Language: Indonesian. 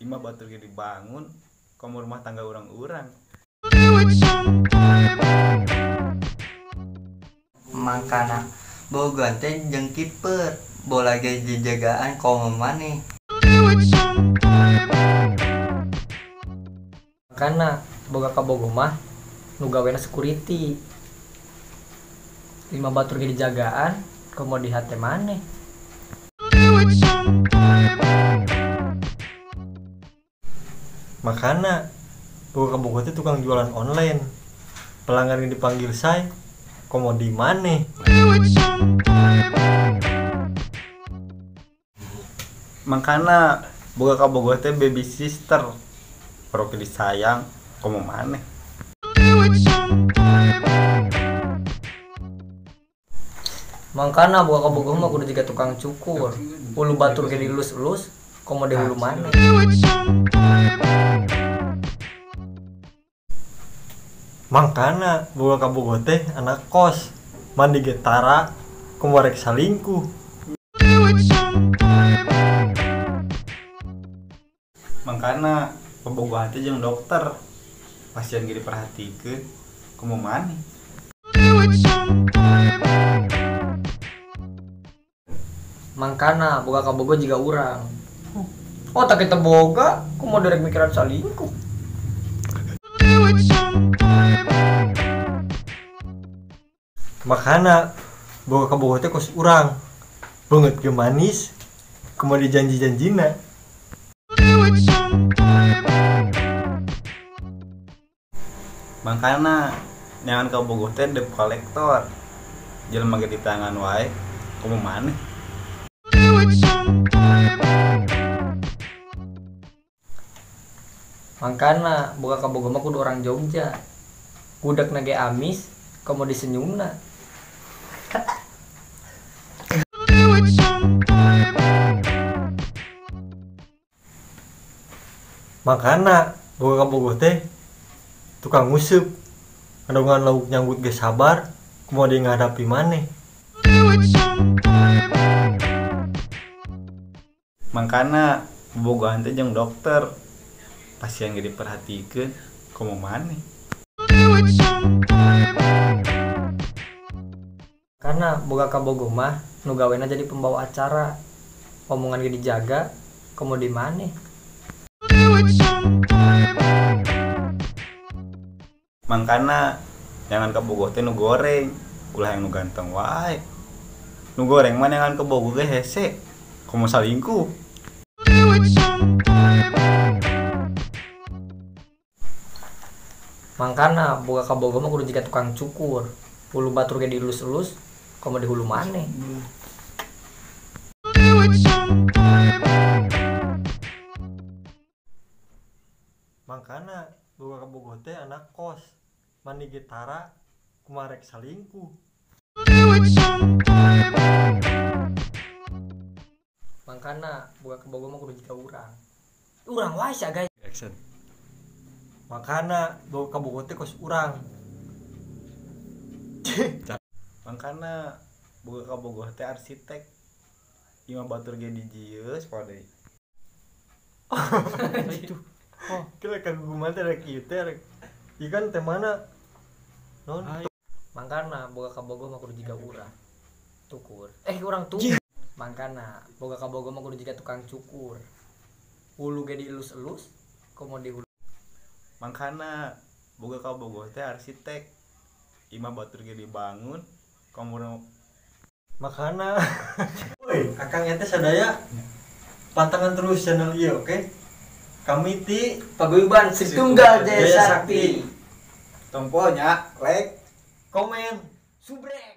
imah batur ge dibangun komo rumah tangga urang-urang. Makana boga teh jeung kiper bola ge dijagaan komo maneh. Makana boga kabogo mah nu gawena security. Lima batur ge dijagaan komo di hate maneh. Makana boga kabogo teh tukang jualan online. Pelanggan yang dipanggil say komo di maneh. Makana boga kabogo teh baby sister. Paroke disayang komo maneh. Mangkana boga kabogo mah kudu jiga tukang cukur. Ulu batur ge dilus-elus komo di hulu maneh. Mangkana boga kabogo teh anak kos. Mandi ge tara komo rek salingkuh. Mangkana pebogohan teh jeung dokter. Pasien ge diperhatikeun komo maneh. Mangkana boga kabogo jiga urang. Oh tak kita boga komo derek mikiran salingkuh. Makana boga kabogo teh kos urang. Beungeut ge manis komo dijanji-janjina. Makana nyangan kabogoh teh debt collector. Jelema ge di tangan wae komo maneh. Mangkana boga kabogo mah kudu orang Jogja. Budakna ge amis komo disenyumna. Makana boga kabogo teh tukang nguseup. Kandungan lauk nyanggut ge sabar komo di ngahadapi maneh. Mangkana bobogohan teh jeung dokter. Pasien ge diperhatikeun komo maneh. Karena boga kabogo mah nu gawena jadi pembawa acara. Omongan ge dijaga komo di maneh. Mangkana jangan kabogoh teh nu goreng. Ulah yang nu ganteng wae. Nu goreng mah jangan kabogoh ge hese. Komo salingkuh. Mangkana boga kabogo mah kudu jiga tukang cukur. Ulu batur ge dilus-elus komo di hulu maneh. Makana boga kabogo teh anak kos. Mandi ge tara kumaha rek salingkuh. Mangkana boga kabogo mah kudu jiga urang. Urang wae sia guys. Action. Makana boga kabogo teh kos urang. Mangkana boga kabogoh teh arsitek. Imah batur ge dijieus poe deui. Itu. Oh, kira kan gumana teh rek ieu teh rek. Ikan teh mana? Non. Mangkana boga kabogo mah kudu jiga urang. Tukur. Urang tukur. Mangkana boga kabogo mah kudu jiga tukang cukur. Ulu ge dielus-elus komo di hulu. Mangkana boga kabogoh teh arsitek. Imah batur ge dibangun komo Makana. Woi, akang teh sadaya pantangan terus channel ieu, oke? Kami ti Paguyuban Situnggal Jaya Sakti. tomponya like komen Subre.